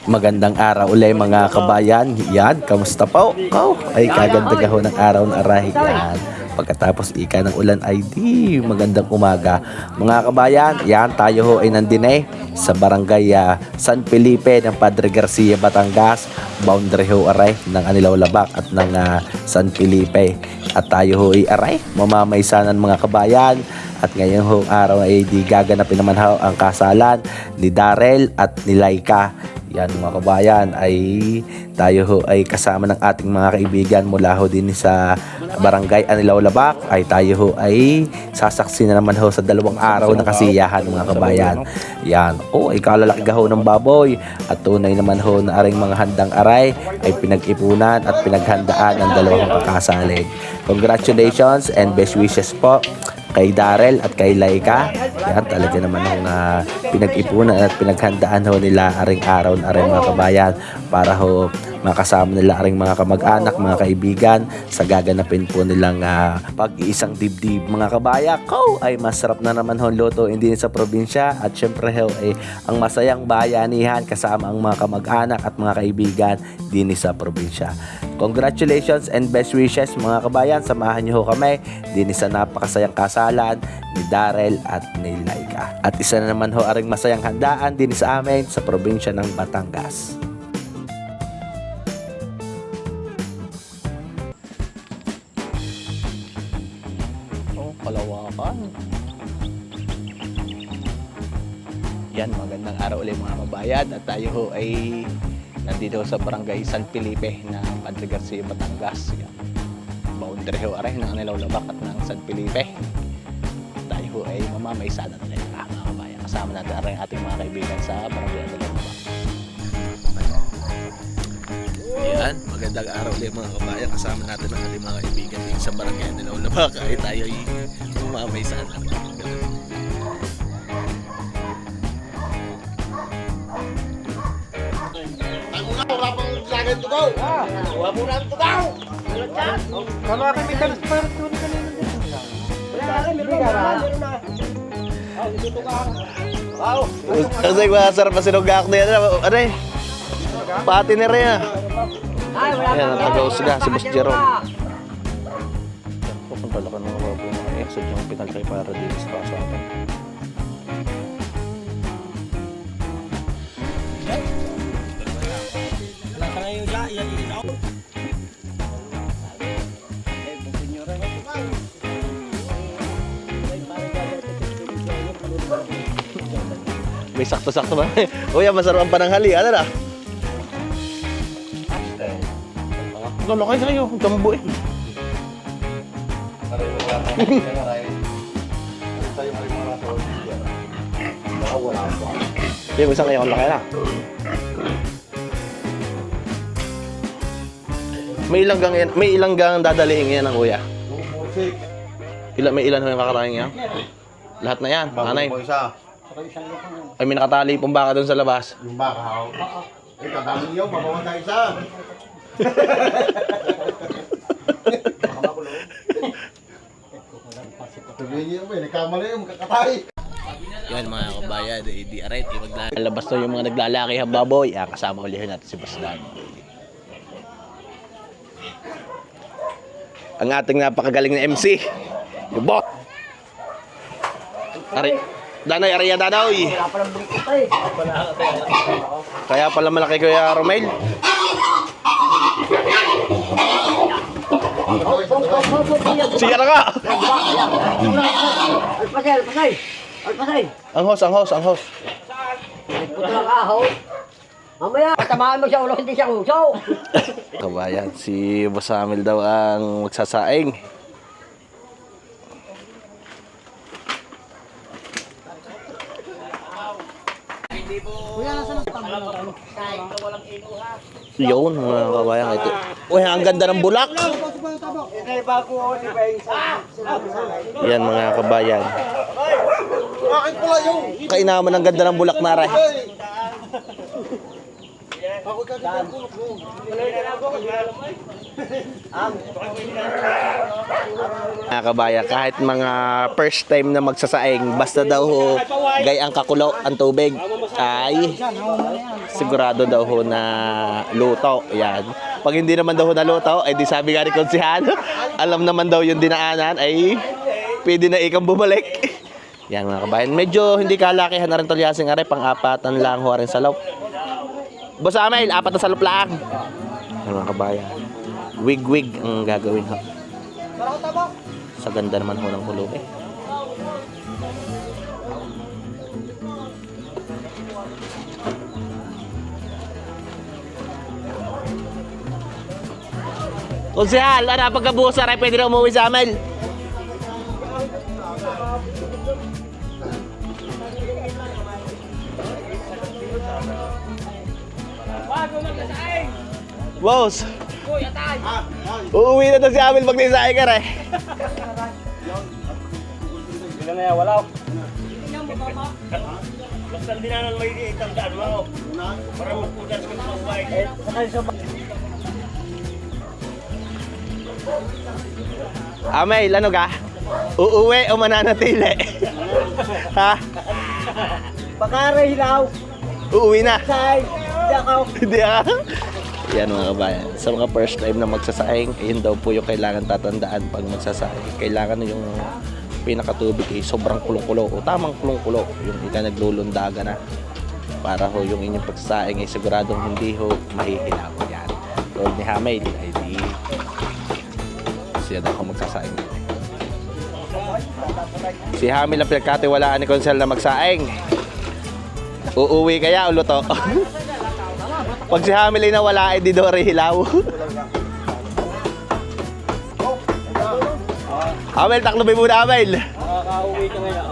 Magandang araw ulit mga kabayan. Yan, kamusta po? Ay kaganda ho ng araw na arahi yan. Pagkatapos ika ng ulan ay di magandang umaga. Mga kabayan, yan tayo ho ay nandine sa barangay San Felipe ng Padre Garcia, Batangas. Boundary ho aray ng Anilaw Labak at ng San Felipe. At tayo ho ay aray, mamamaysanan mga kabayan. At ngayong ho araw ay di gaganapin naman ho ang kasalan ni Darrell at ni Laika. Yan mga kabayan, ay tayo ho ay kasama ng ating mga kaibigan mula ho din sa barangay Anilaw Labak. Ay tayo ho ay sasaksi na naman ho sa 2 araw ng kasiyahan mga kabayan. Yan, ay kalalaki ho ng baboy. At tunay naman ho na aring mga handang aray ay pinag-ipunan at pinaghandaan ng 2 pagkasalig. Congratulations and best wishes po kay Darrell at kay Laika. Yan talaga naman ang pinag-ipunan at pinaghandaan ho nila aring araw na aring mga kabayan para ho makasama nila aring mga kamag-anak, mga kaibigan sa gaganapin po nilang pag-iisang dibdib mga kabayan. Ay masarap na naman ho luto hindi sa probinsya at syempre ho ay ang masayang bayanihan kasama ang mga kamag-anak at mga kaibigan din sa probinsya. Congratulations and best wishes mga kabayan. Samahan niyo ho kami din sa napakasayang kasalan ni Darrell at ni Laika. At isa na naman ho aring masayang handaan din sa amin sa probinsya ng Batangas. Kalawakan. Yan, magandang araw ulit mga kabayan. At tayo ho ay nandito sa barangay San Felipe na Padre Garcia, Batangas. Yan. Boundary ho aray ng Anilaw Labak at ng San Felipe. Tayo ho ay mamamaysanan ulit mga kabayan. Kasama natin aray ating mga kaibigan sa barangay Anilaw Labak. Yan, magandang araw ulit mga kabayan. Kasama natin ang ating mga kaibigan din sa barangay Anilaw Labak. Ay tayo ay mamamaysanan. Wala pang lagay ito daw. Wala po natin ito daw. Kala kami transparent ko kanina dito. Wala kami, meron na. Dito ka. Wow. Kasi masarap pa sinugak na yan. Ano eh? Pati na rin Ayan, ang taga-usga, si Boss Jerome. Pupunta lang ka ng mga baboy na exit yung pinalkay para dito sa kasapan. May sakto-sakto ba? Uy, masarap ang pananghali. Ano na? Lalakay sa'yo. Jambo eh. Hindi, isang kayo ang laki na. May ilang gang dadalihin yan ang kuya? May ilan ho yung kakaraing yan? Lahat na yan, nanay. Ay, may nakatali pong baka doon sa labas. Yung baka, ha? Eh, kadami yun, mabawan tayo isa. Sabihin niyo ba, nagkamali yung kakatay. Yan mga kabayan, di aret, labas na yung mga naglalaki ang baboy. Kasama ulit natin si Basdan. Ang ating napakagaling na MC, yung bot. Danay, ariya danoy. Kaya pala malaki Kuya Romel. Sige na ka. Alpasay. Ang host. Puto lang aho. Mamaya, patamaan mo siya ulo, hindi siya uso. Kabayan, si Boss Amil daw ang magsasaing. Yun mga kabayan, ito. Uy, ang ganda ng bulak. Yan mga kabayan. Kainaman ang ganda ng bulak na rin. Mga kabayan, kahit mga first time na magsasaing, basta daw ho gayang kakulo ang tubig, ay sigurado daw ho na luto. Yan. Pag hindi naman daw ho na luto, ay di sabi nga ni Konsehal, alam naman daw yung dinaanan, ay pwede na ikang bumalik. Yan mga kabayan, medyo hindi kalakihan na rin Tolyasing are, pang-apatan lang ho rin sa loob. Boss Amel, 4 na salop lang. Yan mga kabayan, wig-wig ang gagawin ho. Sa ganda naman ho ng hulog eh. Konsehal, ano, pagkabusa rin, pwede na umuwi sa amin. Boss! Uuwi na to si Amel pag nisahe ka rin. Bilang na yan, wala. Basta hindi na may itandaan mo. Para magpudas ka sa buhay. Amel, ano ka? Uuwi o mananatili? Ha? Pakara hilaw. Uuwi na? Say, hindi ako. Hindi ah. Yan mga kabayan, sa mga first time na magsasaing, ayun daw po yung kailangan tatandaan pag magsasaing. Kailangan yung pinakatubig ay sobrang kulong-kulo o tamang kulong-kulo, yung ika naglulundaga na, para ho yung inyong pagsasaing ay siguradong hindi ho mahihilaw. Yan. Lord ni Hamid ay di siya daw ho magsasaing. Si Hamid ang pinagkatiwalaan ni Konsehal na magsaing. Uuwi kaya o luto? Pag si Hamil ay nawala, ay di daw rin hilaw. Hamil, taklobin muna Hamil. Makaka-uwi ka ngayon.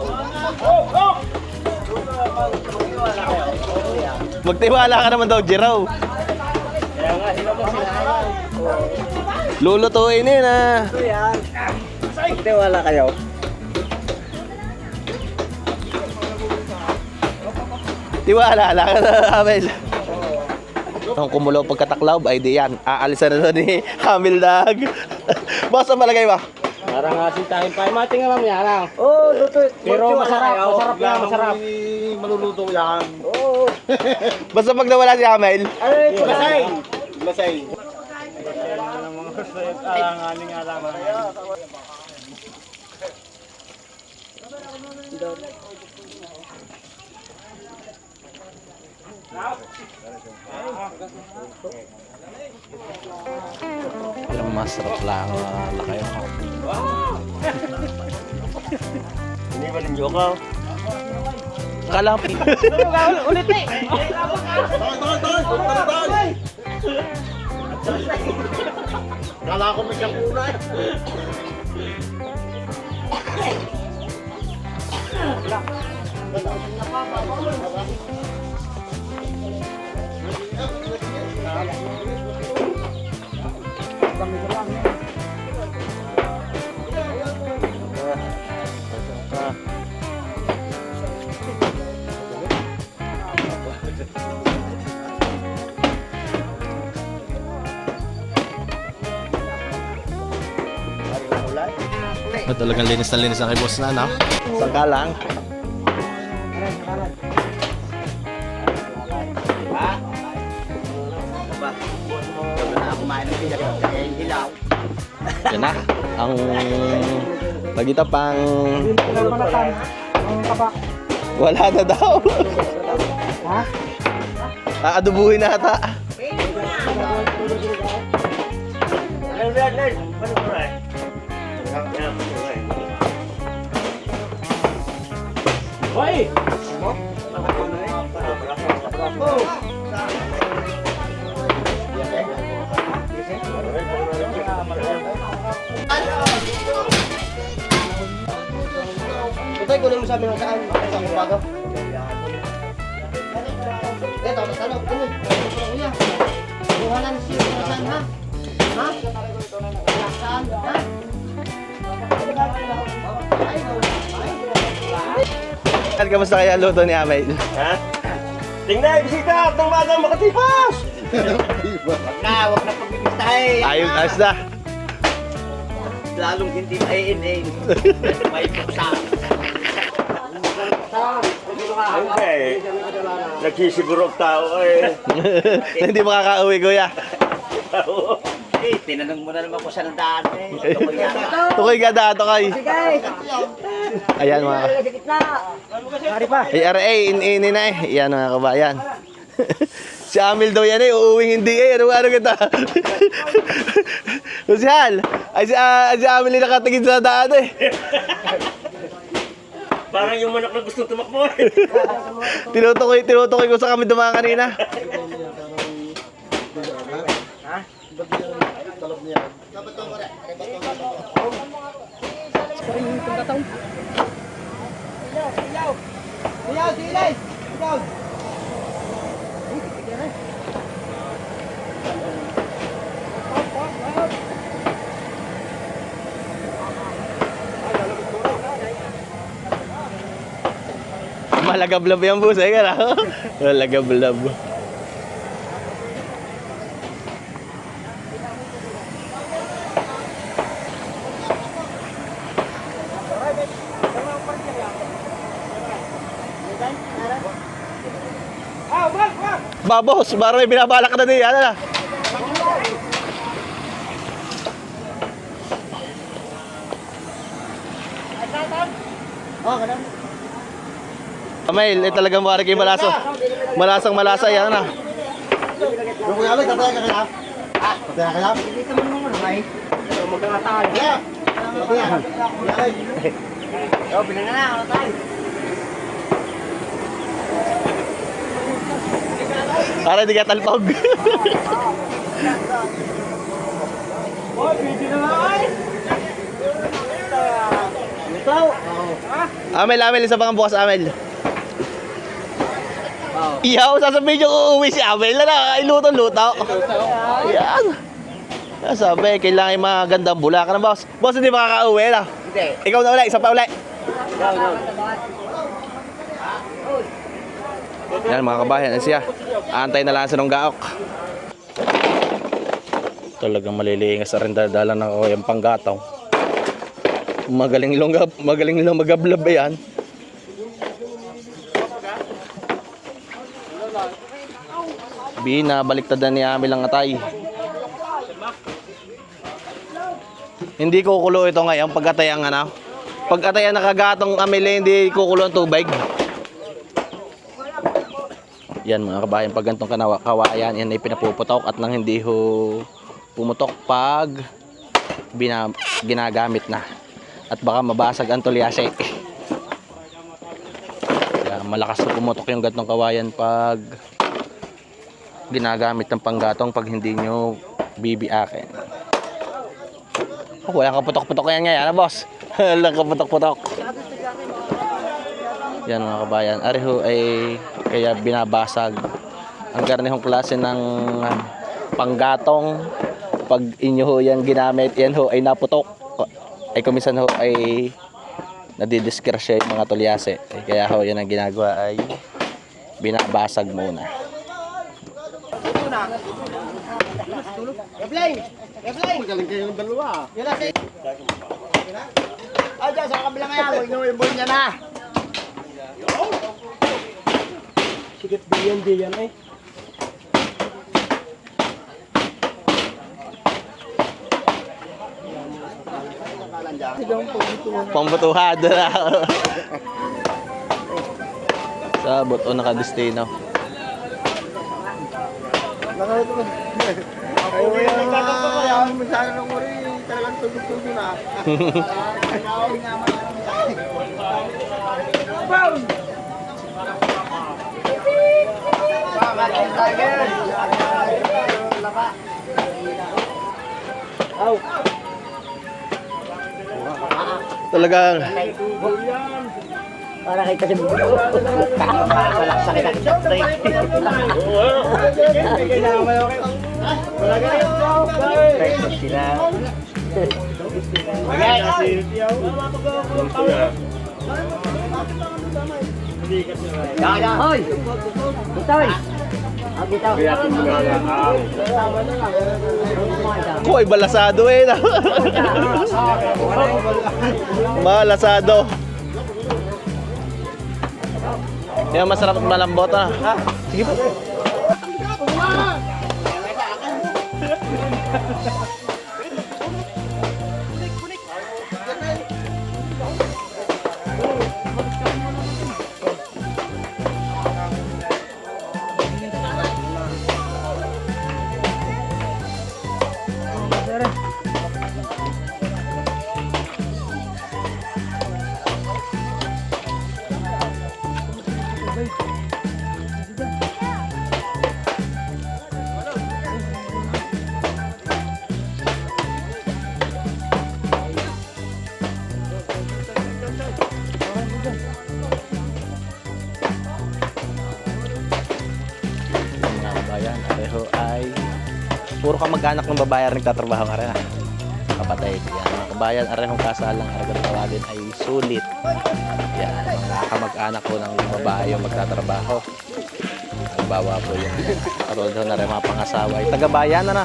Magtiwala ka naman daw, Jero. Kaya nga, sila mo sila. Lulutuin yun ah. Magtiwala kayo. Tiwala lang Hamil. Kung kumulo pagkataklaw, ay di yan. Aalisan na ni Hamil Dag. Boss, ang malagay ba? Parang asintahin pa. Mating nga mamaya lang. Oo, luto. Pero magtiwala masarap, kayo. masarap lang, masarap. Maluluto yan. Oo. Basta pag nawala si Hamil, Ay, Lasay! Lasay! Alanganing alaman. yung masarap lang kayo. Hindi ba ninyo ka? Kalapit. Ulit eh! Kala ko may kakunay. Talagang linis na linis ang kay boss na, no? Sangka lang. Yan na. Ang pagita pang wala na daw. Ha? Aadubuhin na ata. Hoy! Tutay, kunin mo sa amin kung saan. Sa umaga. Eto, tanong. Kuya. Buhanan siya kung saan, ha? Ha? Saan? Ha? Kamusta kaya ang luto ni Amel? Ha? Tingnan, bisita! Itong bagang makatipas! Wag na pagbibistahin. Ayos na. Lalong hindi maiin. May puksa. Okay. Nagsisiguro tao eh. Hindi makakauwi, kuya. Tinanong mo na naman kung saan ang daan eh. Tukoy ka dato kay. Ayan mga Sa gitna. ay RA, in na eh. Yan mga kabayan. Si Amil daw yan eh, uuwing hindi eh. Ano kita? Kusyal, ay si Amil yung nakatingin sa daan eh. Parang yung manok na gustong tumakbo eh. Tinutukoy ko sa kami dumaan kanina. Malagablab yan boss, eh ka na. Malagablab. Babos, parang may binabalak na din. Ano na? Amail, eh talagang mawari kayo malaso. Malasang malasa yan na. Yung kuya Aloy, tataya ka kaya? Tataya kaya? Hindi ka man naman ay. Magkakatawa. Tataya! Tataya! Kuya Aloy! Binanga na ako tayo. Para di ka talpog. Amel, isa pang bukas, Amel. Iyaw, sasabihin nyo uuwi si Amel na iluto-luto. Yan. Sabi, kailangan yung mga gandang bulakan ng boss. Boss, hindi makaka-uwi na. Hindi. Ikaw na ulit, isa pa ulit. Yan mga kabayan, yan siya. Antay na lang sa nung gaok. Talagang malilingas na rin dala ng yung panggataw. Magaling lang magablab yan. Binabaliktad na ni Amil ang atay. Hindi kukulo ito ngayon pagkatay ang ano. Pagkatay ang nakagatong Amil, hindi kukulo ang tubig. Yan mga kabayan, pag gantong kawayan, yan ay pinapuputok at nang hindi ho pumutok pag ginagamit na. At baka mabasag ang tulyase. Kaya malakas na pumutok yung gantong kawayan pag ginagamit ng panggatong pag hindi nyo bibiakin. Oh, walang kaputok-putok yan ngayon, boss? Walang kaputok-putok. Yan mga kabayan, ariho ay kaya binabasag ang karnihong klase ng panggatong. Pag inyo ho yan ginamit, yan ho ay naputok, ay kumisan ho ay nadidiskrasya yung mga tulyase. Kaya ho yan ang ginagawa ay binabasag muna. Magaling kayo ng dalawa. Ay, dyan sa kabilang ayaw. Inuibol niya na. Sigat diyan eh. Pambutuhad na. Sa buto nakadestino. Ayaw mo yung ayaw mo sana ng uri. Talagang tugog-tugo na. Talagang Para kay kasi malaksa kita. Sila. Hoy! Butay! Dito. Ko ay balasado eh. Malasado. Yan masarap at malambot ah. Sige po. Mga kabayan, pareho ay puro kamag-anak ng babae ang nagtatrabaho ka rin. Kapatay. Yan, mga kabayan, arehong kasalang aragang tawagin ay sulit. Yan, mga kamag-anak ko ng babae yung magtatrabaho. Halimbawa po yung karoon doon na rin mga pangasawa ay taga-bayanan na.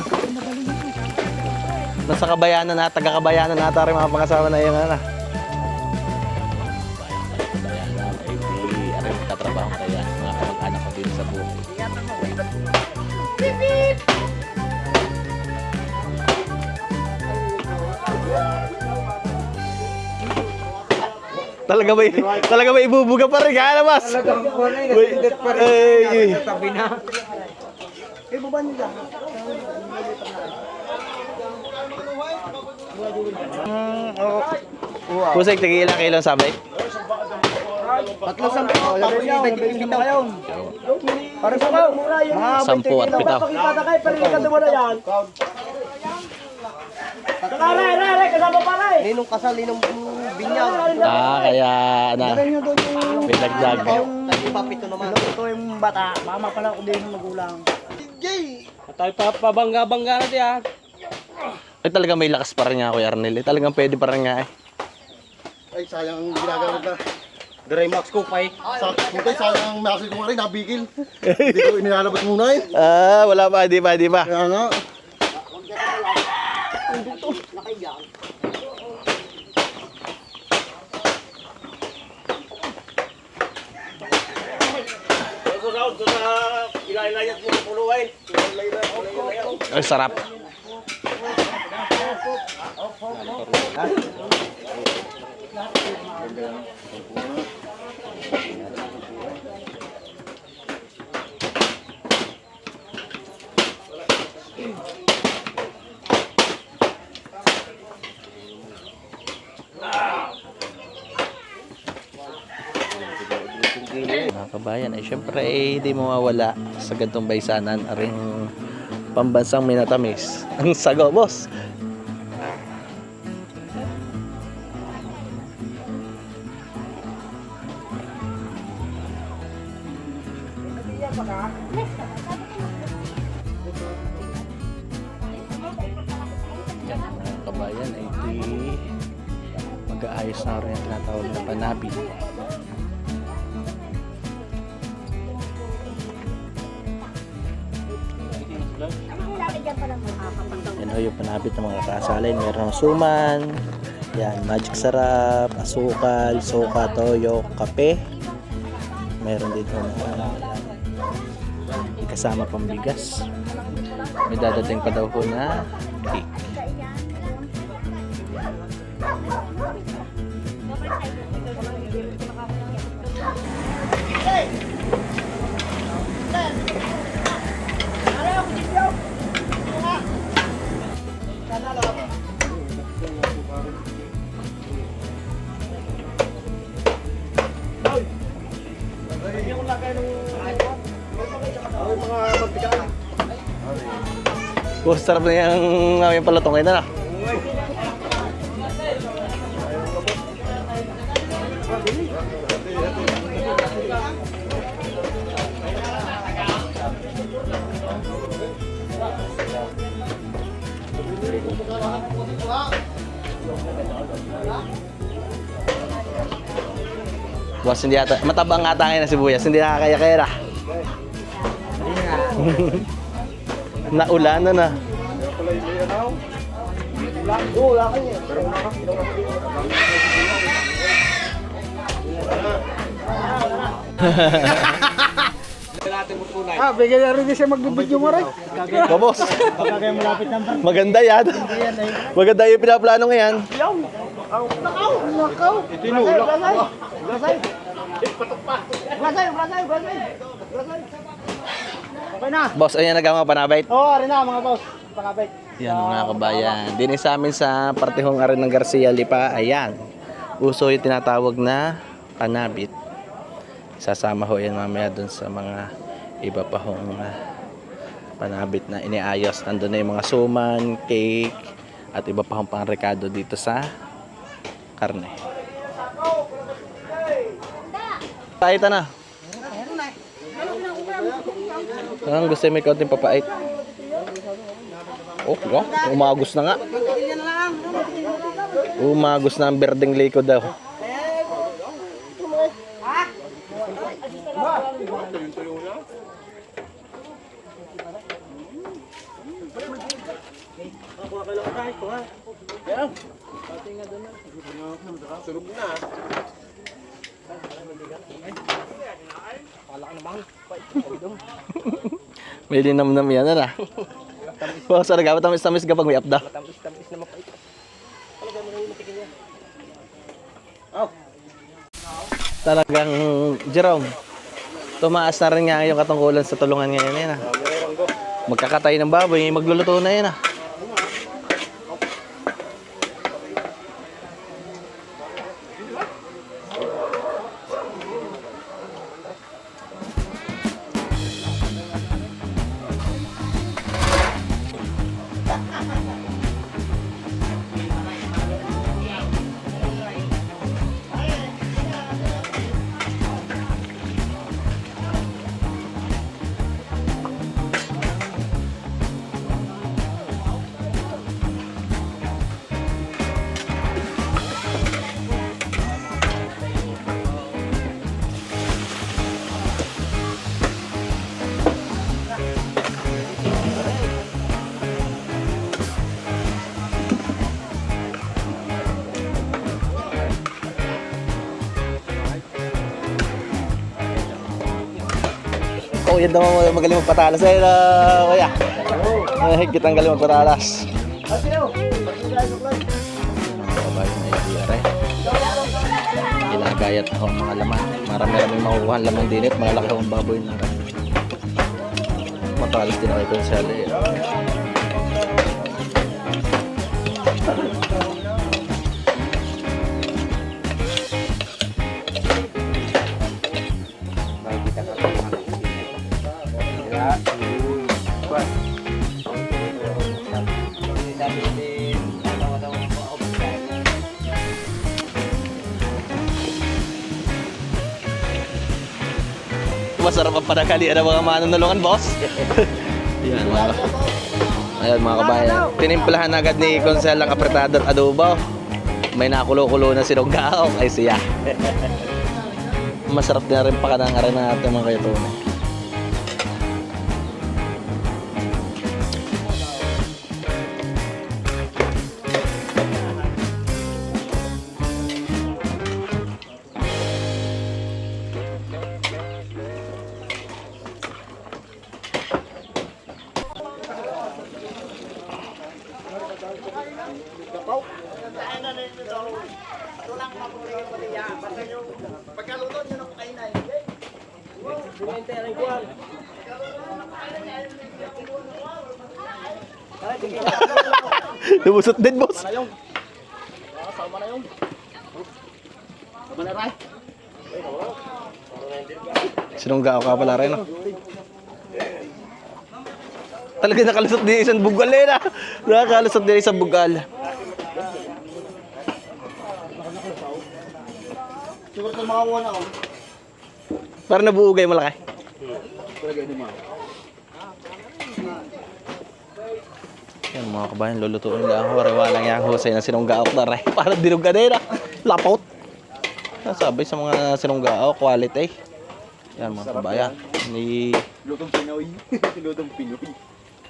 Nasa kabayanan na, taga-kabayanan na ata rin mga pangasawa na yung ano. Bayanan ay di arehong magtatrabaho kaya mga kamag-anak ko din sa buhay. Talaga may ibubuga pa rin kaya mas. Ay. Pusay tigil ilang kilong sabay. 3 sampo. Tapos ibigin mo ngayon. Para sa mga 10 at 7. Patakay, pero yung kanda mo na yan. Ray, kasama pa rin. ninong kasal, ninong binyag. Kaya na. Nyo doon yung May dagdag. papito naman. Ito yung bata. Mama pala ko din yung magulang. Jay! Tayo pabangga-bangga natin yan. Ay talaga may lakas pa rin nga Kuya Arnel. Talagang pwede pa rin nga eh. Ay, sayang ang ginagawa na. Dry Max ko pa eh. Sayang ang message ko nga rin, nabigil. Hindi ko inilalabas muna eh. Wala pa, di pa. Kaya nga. Ay sarap. Mga kabayan ay syempre hindi mawawala sa gantong baysanan aring pambansang minatamis ang sago boss. Yan mga kabayan ay mag-aayos na rin ang tinatawag na panabi. Yan ho yung panabit ng mga kasalin. Meron suman, yan, magic sarap, asukal, suka, toyo, kape. Meron din ho na kasama pang bigas. May dadating pa daw ho na cake. Oh, sarap na yung aming palatong ngayon na. Boss, hindi ata, matabang ata ngayon na sibuyas, hindi nakakaya-kaya na. Naulanan na. Bigyan na rin siya magbibidyo mo rin. Babos. Baka kayo malapit ng Maganda yan. Maganda yung pinaplano ngayon. Nakaw! Itinulak. Blasay! Okay na. Boss, ayan nagama panabait. Oo, rin na mga boss. Pakabay. Yan mga kabayan. Din sa amin sa partihong arin ng Garcia Lipa. Ayan. Uso yung tinatawag na panabit. Sasama ho yan mamaya dun sa mga iba pa hong panabit na iniayos. Nandun na yung mga suman, cake, at iba pa hong pang-rekado dito sa karne. Pait na. Ang gusto may kaunting papait. Oh, umagos na nga. Umagos na ang berdeng liko daw. May linamnam yan na. Wow, sa nagawa tamis-tamis kapag may upda. Talagang, Jerome, tumaas na rin nga yung katungkulan sa tulungan ngayon yan. Magkakatay ng baboy, magluluto na yan. Oh, yan daw magaling magpatalas. Eh, kuya. Kitang galing magpatalas. Ginagayat ako ang mga laman. Marami-rami makukuha ang laman din at malalaki akong baboy na rin. Matalas din ako ito sa alay. Masarap ang panakalian ng mga manunulungan, boss. Yan, mga kabayan. Tinimplahan agad ni Konsel ang apretado at adobo. May nakulo-kulo na sinugao kay siya. Masarap din na rin pakanangaran natin mga kayatone. Lumusot din, boss. Sinunggao ka pala rin, no? Talaga nakalusot din isang bugal eh, na. Nakalusot din isang bugal. Siguro ito makakuha na ako. Parang nabuugay malaki. Yan mga kabayan, lulutuin lang ako. Rewalang yung husay na sinunggaok na rin. Parang dinuga na yun, lapot. Sabi sa mga sinunggaok, quality. Yan mga kabayan. Ni... Lutong Pinoy. Lutong Pinoy.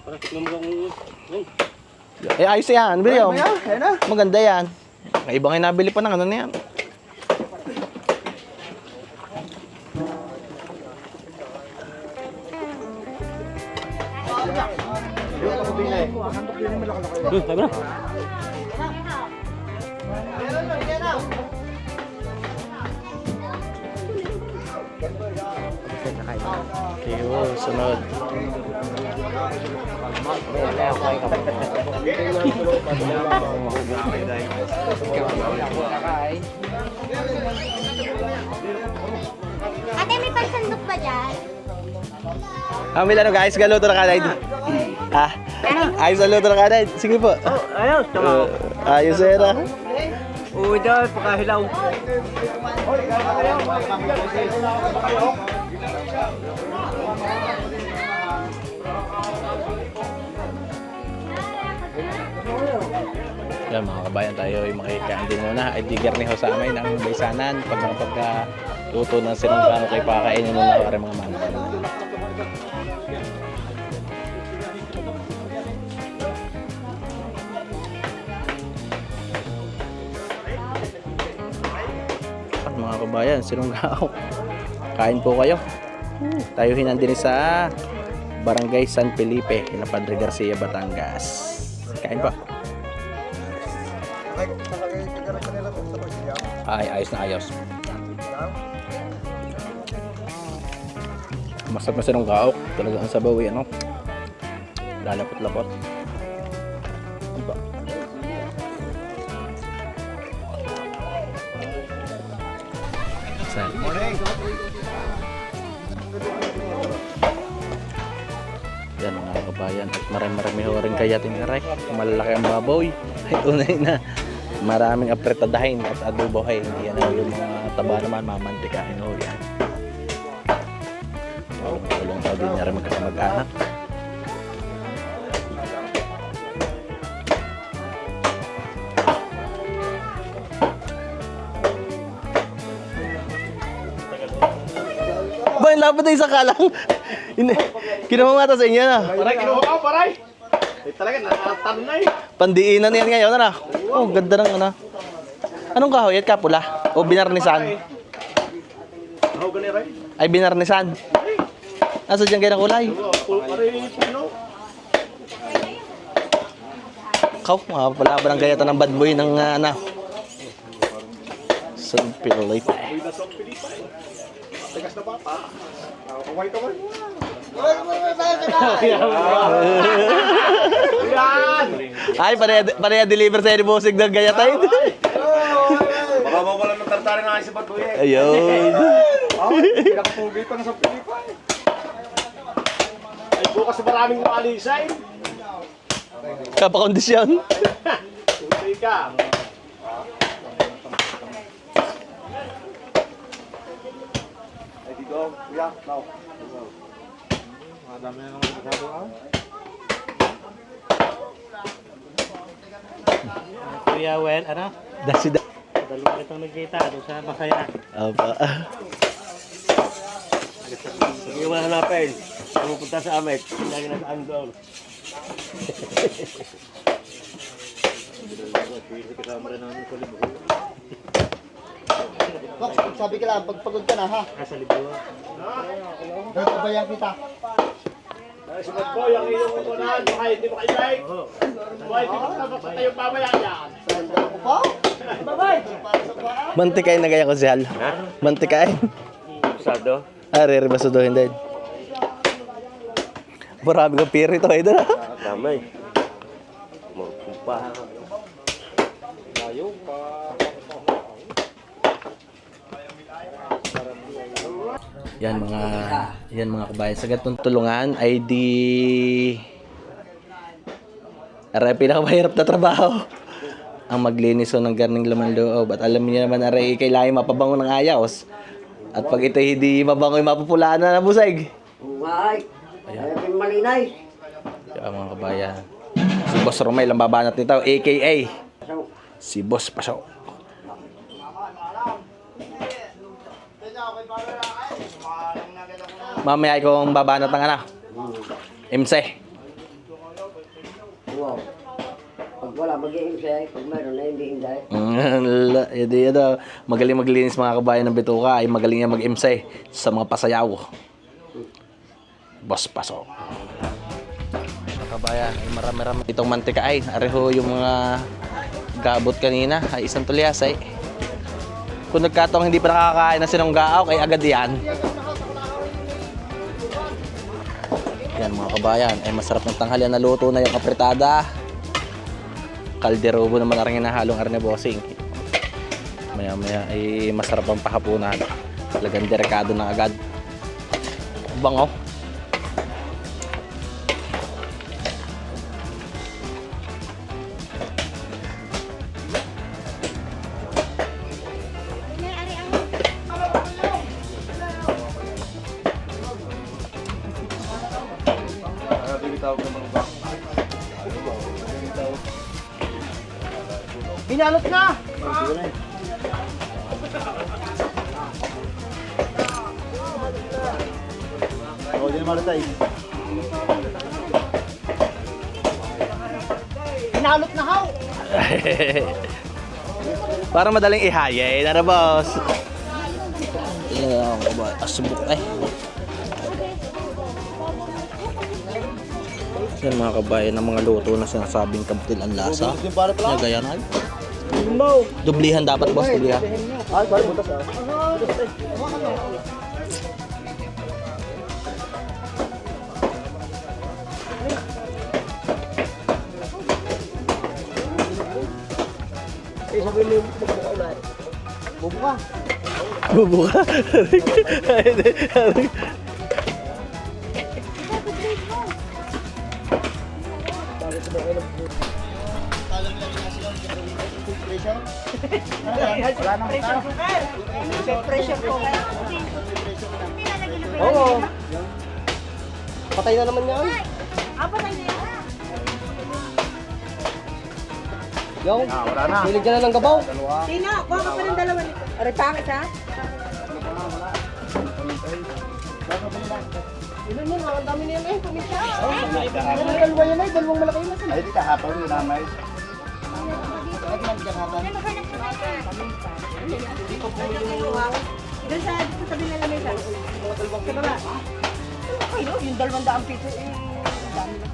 Para tignan mo kung... Eh, ayos yan. Bili Ayun, ayan na. Maganda yan. May ibang ay nabili pa ng ano na yan. Sabi na. Ayun, sunod. Ate, may pagsandok ba dyan? Milano guys, galuto na kanay. Ayos na luto na kanay. Sige po. Ayos, Ayos era. uwi daw, pakahilaw. Yan mga kabayan, tayo ay makikain din muna. Ay digger ni ho sa amin ang baysanan. Pagka luto ng sinungkano kay pakainin muna para mga manok. At mga kabayan, sinunggao. Kain po kayo. Tayo hinandin sa Barangay San Felipe, na Padre Garcia, Batangas. Kain po. Ay, ayos na ayos. Masarap na sinunggao. Talaga ang sabaw eh, ano? Lalapot-lapot. Diba? Saan? Yan mga kabayan. At marami-marami ho rin kaya tinaray. Malalaki ang baboy. Ay tunay na. Maraming apretadahin at adobo hay. Yan ho yung mga taba naman. Mamantikain ho yan. Tulong tao din na rin magkakamag-anak. Ba, yung lapad na isa ka lang. Kinamamata sa inyo na. Paray, kinuha ka, paray! Talaga, nakatalo na eh. Pandiinan yan ngayon, ano? Oh, ganda ng ano. Anong kahoy? At kapula? O binarnisan? Ako gani, Ray. Ay, binarnisan. Asa dyan kayo ng kulay? Paray, Pino. Kaw, mga pala ba ng gayata ng bad boy ng ano? San Felipe. Uy, nasa Pilipay. Tagas na bata. Kaway-kaway. Yan! Ay, pareha deliver sa Edibosig ng gayatay. Baka mo ko lang matartarin na kayo sa bato eh. Ayun. Pinakapugay pa na sa Pilipay. Ay, bukas maraming maalisay. Kapakondisyon. Tuloy ka. Ay, dito. Kuya, now. Madami na naman masyado ah. Kuya Wen, ano? Dasi da. Dalawa itong nagkita doon sa Masaya. Apa. Sige mo hanapin. Pupunta sa Amet. Lagi na sa Andor. Fox, sabi ka lang, pagpagod ka na ha. Nasa Libo. Pabayaan kita. Ay, si Boy, ang iyong unahan. Baka hindi mo kaibay. Boy, hindi mo kapag tayo pamaya yan. Ako pa? Mantikay na gaya ko si Hal. Mantikay. Sado? Re-rebasudohin din. Marami kong piri ito. Ito na. Damay. Magkumpa. Layo pa. Yan mga kabayan. Sa gatong tulungan ay di aray pinakamahirap na trabaho. Ang maglinis o ng garning laman loob. At alam niyo naman aray kailangan mapabango ng ayos. At pag ito hindi mabango ay mapupulaan na ng busay. Ay, ay, malinay. Yan mga kabayan. Si Boss Romel ang babanat nito. A.K.A. So, si Boss Paso. Mamaya ikaw ang babanat ng ano? MC. Wow. Pag wala, mag-iinsay. Pag meron na, hindi insay. Hindi magaling maglinis mga kabayan ng bituka ay magaling niya mag-MC sa mga pasayaw. Boss Paso. Mga kabayan ay marami-rami itong mantika ay areho yung mga gabot kanina ay isang tulyas ay kung nagkataong hindi pa nakakain ng sinunggaaw ay agad yan. Yan mga kabayan ay masarap ng tanghalian na luto na yung apretada. Kalderobo naman ang hinahalong arne bossing. Maya maya ay masarap ang pahapunan. Talagang delikado na agad. Bango. Binalot na! Ako din malatay. Binalot na haw! Para madaling ihayay. Tara boss. Yan ba? Asubok ay. Yan mga kabayan ng mga luto na sinasabing kamptil ang lasa. Yan ganyan ay. Dublihan dapat boss, dublihan. Ay, balik butas ah. Bubuka! Bubuka. Wala nang pressure cooker! Pressure cooker! Oo. Patay na naman yan. Patay na yan! Yung, Wala na. hilig ka na ng gabaw. Sino? Kuha ka pa ng dalawa nito. Aray, pangit ha? Ilan yun, ang dami na yan eh. Pumisya. Dalawa yan ay, dalawang malaki na sila. Ay, di kahapon yun namay. Doon sa tabi na lamesa. Sa baba. Ay, no, yung 200 piso eh. Dami na.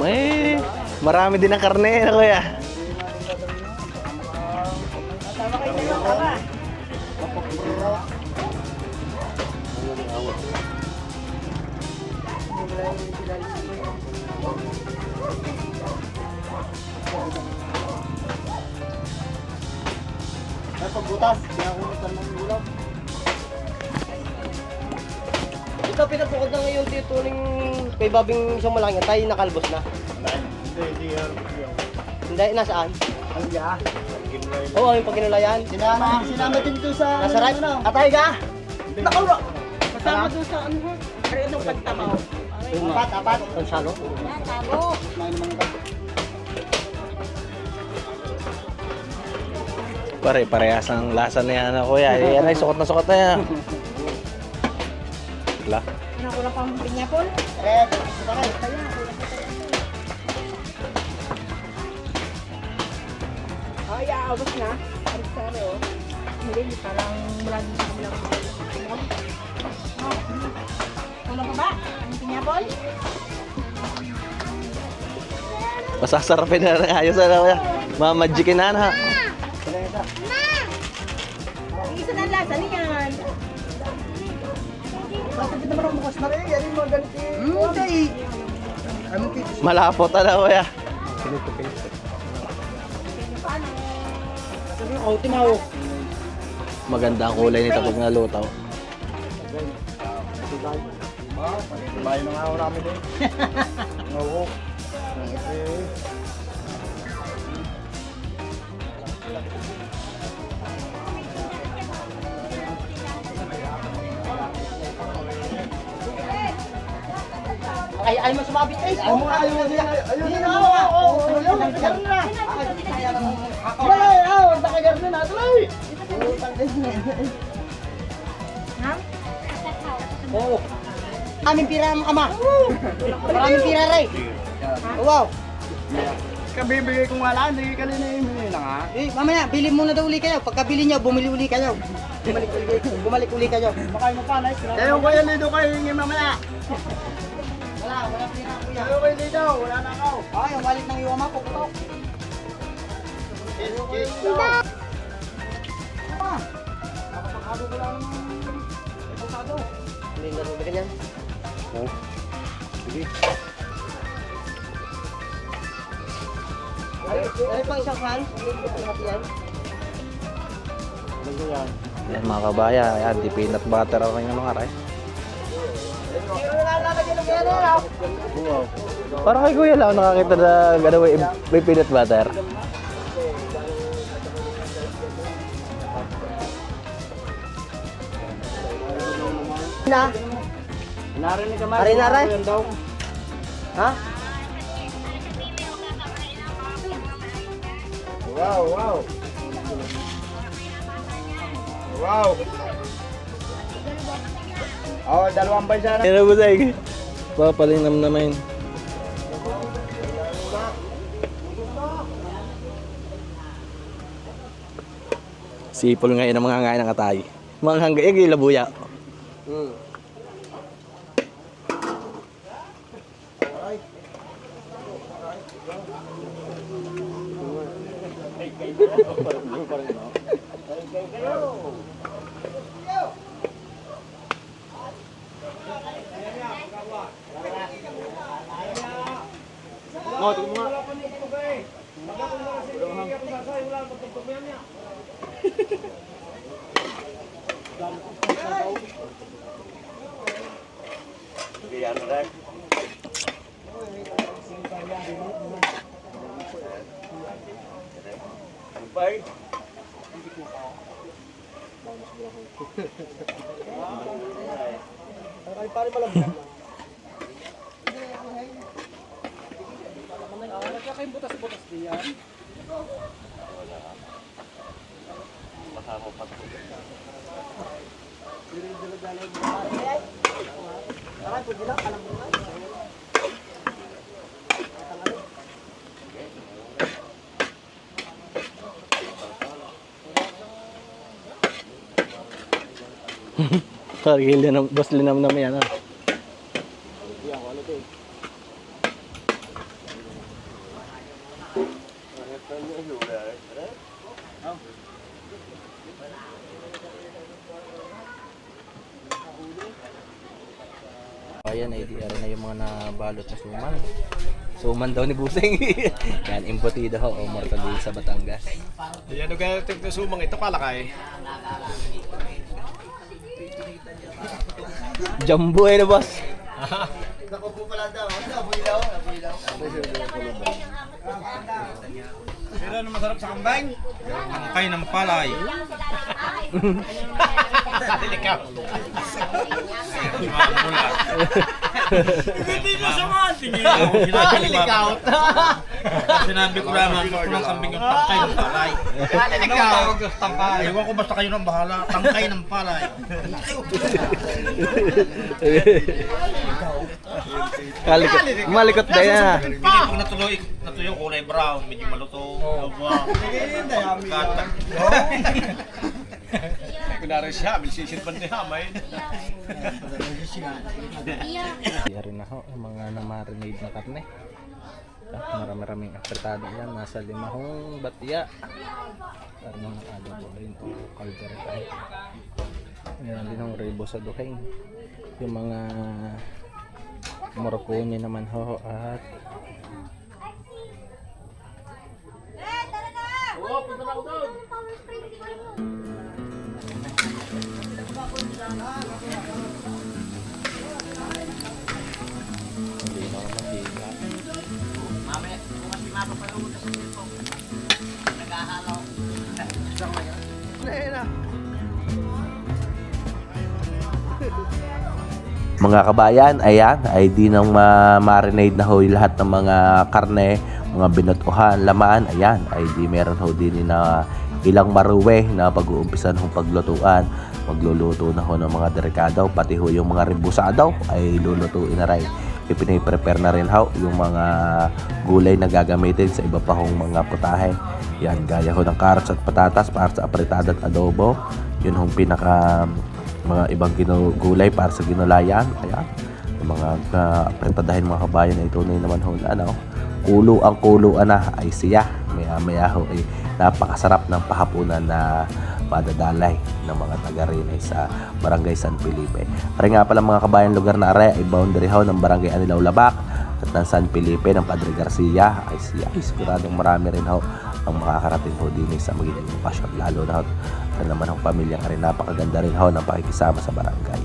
May marami din ang karne na kuya. Tama kayo sa tama. Ay, pagbutas. Kinakulitan ng ulam. Ito, pinapukod na ngayon dito ng kay Babing isang malaking tayo nakalbos na. Hindi, nasaan? Ang ya. Oo, yung pagkinulayan. Sinama din dito sa... Nasa right. ano. Atay ka? Nakauro! Kasama doon sa ano ha? Aray, itong pagtabaw. Apat. Ang salo. Tago! Kumain naman ka. Pare-parehas ang lasa na yan kuya. Yan ay sukot na yan. Wala. Nakulang pang pinyapol? Ay, aabos na. Aris sa ano, oh. Hindi, parang mula din sa kabilang. Kulang pa ba? Ang pinyapol? Masasarapin na rin ayos na kuya. Mamajikin na ha. Ang isa na ang lasa niyan. Bakit naman ang bukas na rin? Yan yung mga ganito. Hindi. Malapot na kuya. Oh, timaw. Maganda ang kulay nito pag nalutaw. Kumain na nga ako namin eh. Oo. Ay, mo sumabit eh. Ayaw mo, ayaw mo. Ayun na. Oo, ayun na. Oo. Maraming pira ang ama. Maraming pira rin. Wow. Kabibigay ko nga lang, hindi ka rin na nga. Eh, mamaya, bili muna daw uli kayo. Pagkabili niyo, bumili uli kayo. Bumalik uli kayo. Makay mo pa, nice. Kayo ko yan, Lido, kayo hingi mamaya. Wala pira kuya. Kayo kayo, Lido, wala na ako. Ay, ang walit ng iwama ko. Putok. Nakapagkado ko lang ng ipasado. Hindi na rin ganyan. Sige. Ay, pang isang kan. Yan. Yan mga kabayan, yan, di peanut butter ako yung mga aray. Parang kay Kuya lang nakakita na gano'n may peanut butter. Na? Narinig ka Aray na aray. daw. Ha? Wow, wow. Wow. Oh, dalawang bansa na. Ano ba sa'yo? Papalinam naman. Sipol ngayon ang mga ngayon ng atay. Mga hangga yung ilabuya. Oh, tingnan mo nga. Kargil yan, boss linam naman yan. Ayan, ay di na yung mga nabalot na suman. Suman daw ni Buseng. Yan, embutido ho o mortadilla sa Batangas. Yan, kaya tignan sumang ito kalakay. Jumbo eh na boss. Naku po pala daw. Nabuhi daw. Pero ano masarap sa kambing? Tangkay ng palay. Delikap. Hindi mo sa mga tingin. Delikap. Sinabi ko naman, gusto ng kambing yung tangkay ng palay. Delikap. Ewan ko basta kayo nang bahala. Tangkay ng palay. Malikot na yan. Hindi pag natuloy kulay brown, medyo malutong. Katak. Kunwari siya, bilsisin pa niya, may. Yari na ho, ang mga na-marinade na karne. Marami-raming apretado yan. Nasa 5 batya. Karno ng aga po rin o kaldereta. Meron din ang rebo sa duheng. Yung mga morocone naman ho at mga kabayan, ayan, ay di nang ma-marinade na ho yung lahat ng mga karne, mga binutuhan, laman, ayan, ay di meron ho din na ilang maruwe na pag-uumpisan ng paglutuan. Magluluto na ho ng mga delikado, pati ho yung mga rebusado ay lulutuin na rin. Ipiniprepare na rin ho yung mga gulay na gagamitin sa iba pa hong mga putahe. Yan, gaya ho ng carrots at patatas para sa apretada at adobo. Yun hong pinaka mga ibang gulay para sa ginulayan. Ayan, yung mga apretadahin mga kabayan na ito na naman ho na kuluan na ay siya. Maya ho ay napakasarap ng pahapunan na madadalay ng mga taga rin ay sa Barangay San Felipe. Pare nga pala mga kabayan, lugar na are ay boundary ho ng Barangay Anilaw Labak at ng San Felipe ng Padre Garcia ay siya ay siguradong marami rin ho ang makakarating ho din sa magiging okasyon, lalo na ho naman ang pamilyang rin napakaganda rin ho ng pakikisama sa barangay.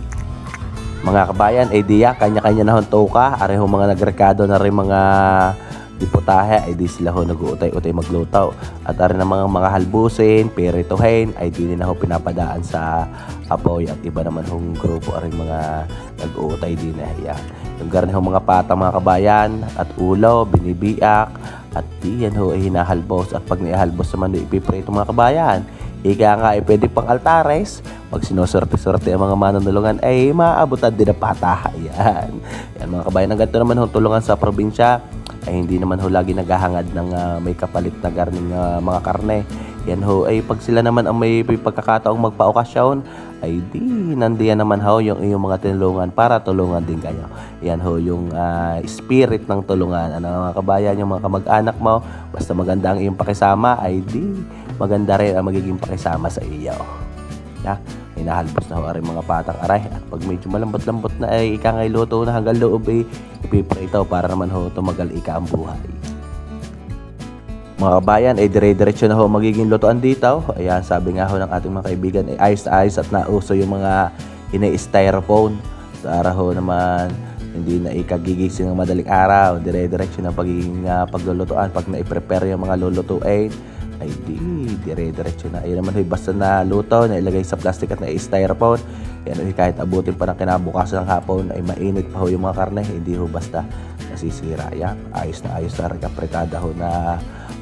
Mga kabayan, ay diya kanya-kanya na ho toka, are ho mga nagrekado na rin mga diputahe ay di sila ho nag-uutay-utay maglutaw at arin ng mga halbusin, pirituhin ay di na ho pinapadaan sa apoy at iba naman hong grupo aring mga nag-uutay din na yan. Yung garan ho mga pata mga kabayan at ulo, binibiak at di yan ho ay hinahalbos at pag naihalbos naman ipiprito mga kabayan. Ika nga ay pwede pang altares, pag sinusorte-sorte ang mga manunulungan ay maaabutan din na pata. Yan. Yan mga kabayan, ang ganito naman ho tulungan sa probinsya ay hindi naman ho lagi naghahangad ng may kapalit na garning mga karne. Yan ho ay pag sila naman ang may pagkakataong magpa-okasyon ay di nandiyan naman ho yung iyong mga tinulungan para tulungan din kayo. Yan ho yung spirit ng tulungan. Ano mga kabayan, yung mga kamag-anak mo, basta maganda ang iyong pakisama ay di maganda rin ang magiging pakisama sa iyo. Yeah? Hinahalbos na ho aring mga patang aray at pag medyo malambot-lambot na ay ika ngay luto na hanggang loob ay ipiprito para naman ho tumagal ika ang buhay. Mga kabayan ay dire-diretso na ho magiging lutuan dito. Ayan, sabi nga ho ng ating mga kaibigan ay ayos na ayos at nauso yung mga styrofoam para ho naman hindi na ikagigising ng madaling araw. Dire-diretso na pagiging paglulutuan pag na-prepare yung mga lulutuin ay dire-diretso na. Ayun naman ho, basta na luto, na ilagay sa plastic at na styrofoam. Yan ho, kahit abutin pa ng kinabukasan ng hapon ay mainit pa ho yung mga karne, hindi ho basta nasisira. Yan, ayos na apretada ho na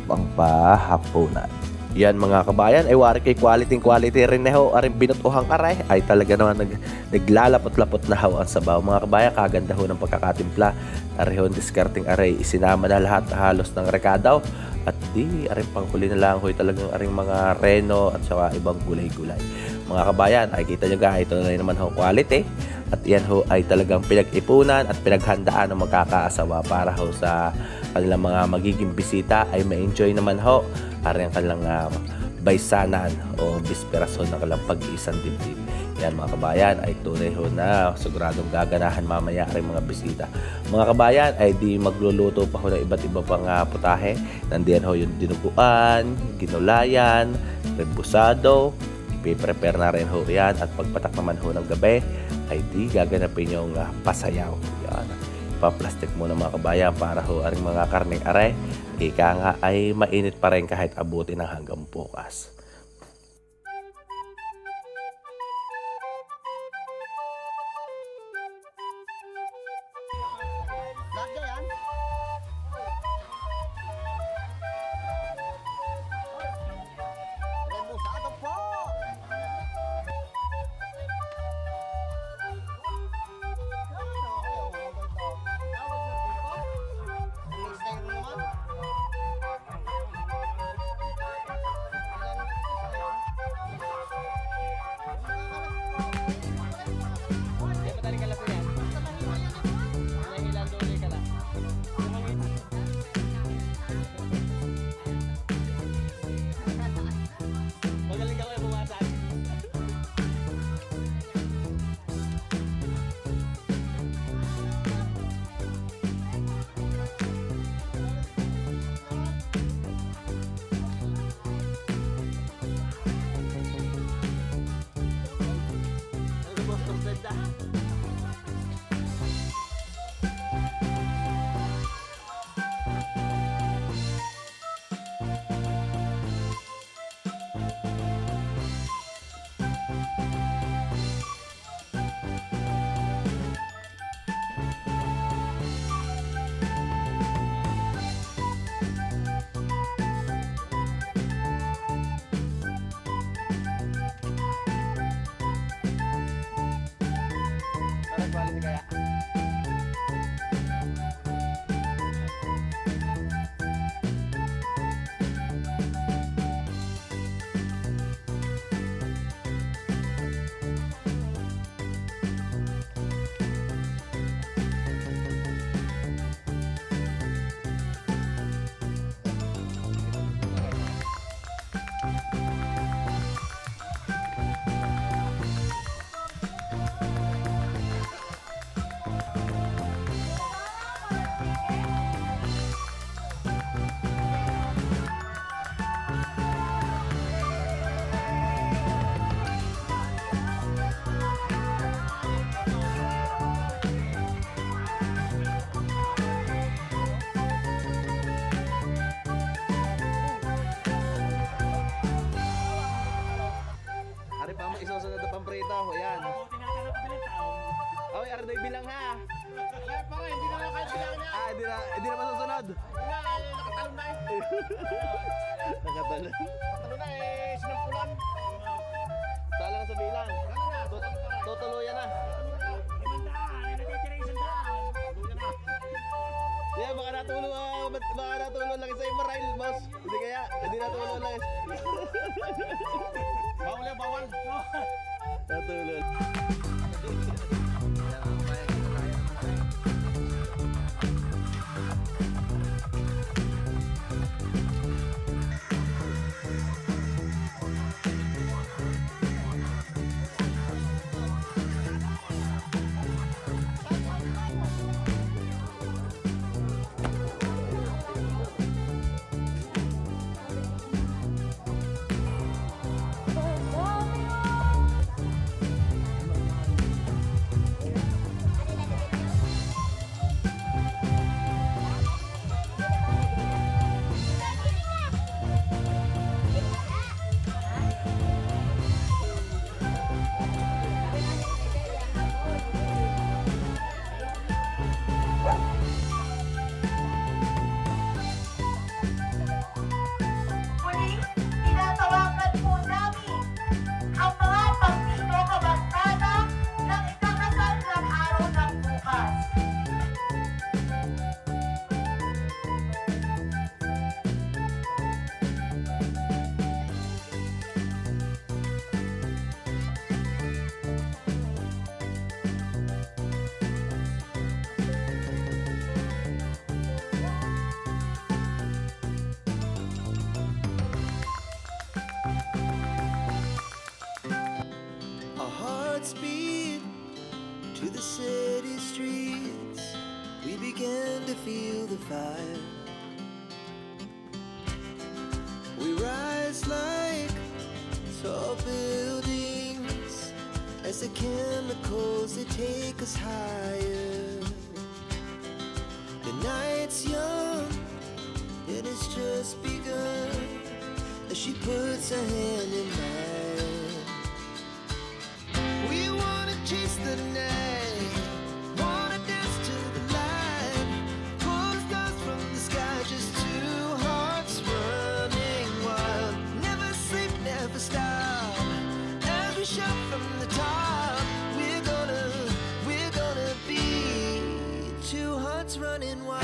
pangpahapunan. Yan mga kabayan, ay wari kay quality rin na ho, aring binutuhang aray, ay talaga naman naglalapot-lapot na ho ang sabaw. Mga kabayan, kaganda ho ng pagkakatimpla. Aray ho, discarding aray, isinama na lahat halos ng rekadaw. At di, aring panghuli na lang ho, talagang aring mga reno at saka ibang gulay-gulay. Mga kabayan, ay kita nyo ga, ito na naman ho quality. At yan ho ay talagang pinag-ipunan at pinaghandaan ng magkakaasawa para ho sa kanilang mga magiging bisita ay ma-enjoy naman ho aring kanilang baysanan o bisperason ng kanilang pag-iisang dibdib. Yan mga kabayan, ay tunay ho na siguradong gaganahan mamaya rin mga bisita. Mga kabayan, ay di magluluto pa ho ng iba't iba pang putahe. Nandiyan ho yung dinuguan, ginulayan, rebusado, ipiprepare na rin ho yan. At pagpatak naman ho ng gabi, ay di gaganapin yung pasayaw. Yan. Pa-plastic muna mga kabayan para ho aring mga karneng are. Ika nga ay mainit pa rin kahit abutin ng hanggang bukas. lang ha. Kaya pa nga, hindi na kahit bilang niya. Hindi na masusunod. Nakatalon na eh. Nakatalo. Nakatalon na eh, sinampulan. Sala na sa bilang. Ano na? Tutuluyan na. Yeah, baka natulong lang sa Imarail, boss. Hindi kaya, hindi natulong lang. Bawal yan, bawal. Natulong. Muling, tinatawagan po namin ang mga pagtito kabarkada ng ikakasal ng araw ng bukas. Our hearts beat to the city streets. We began to feel the fire. We rise like tall buildings as the chemicals they take us higher. The night's young, it has just begun as she puts her hand in mine. We wanna chase the night, wanna dance to the light, pull the stars from the sky, just two hearts running wild. Never sleep, never stop, as we shout from the top. We're gonna be two hearts running wild.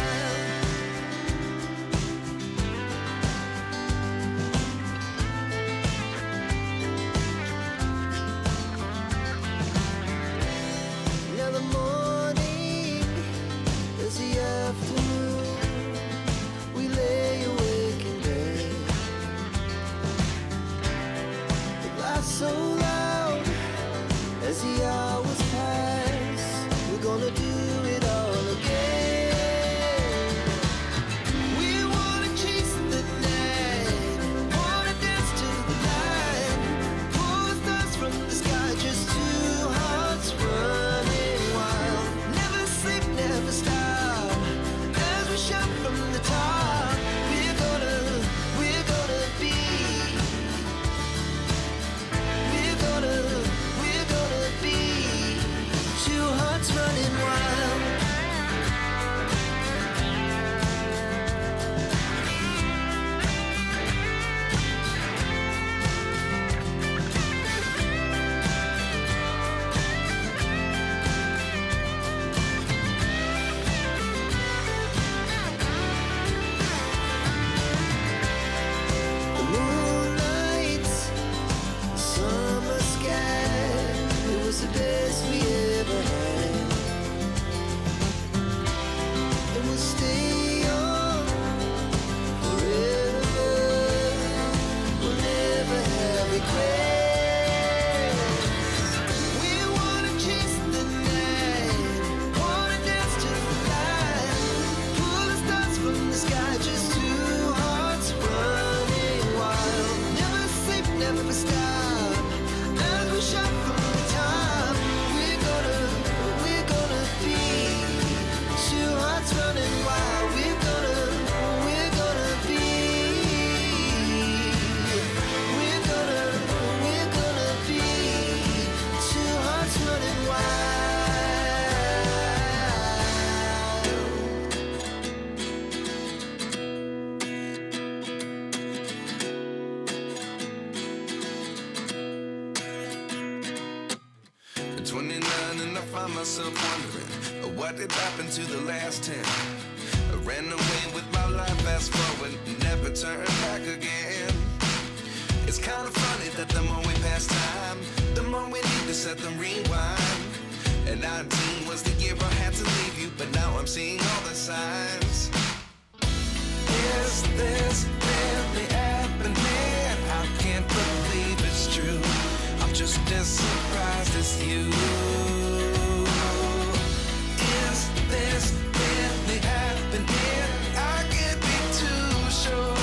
myself wondering what did happen to the last 10. I ran away with my life, fast forward, never turn back again. It's kind of funny that the more we pass time, the more we need to set them rewind. And 19 was the year I had to leave you, but now I'm seeing all the signs. Is this really happening? I can't believe it's true. I'm just as surprised as you. Is this really happening? I can't be too sure,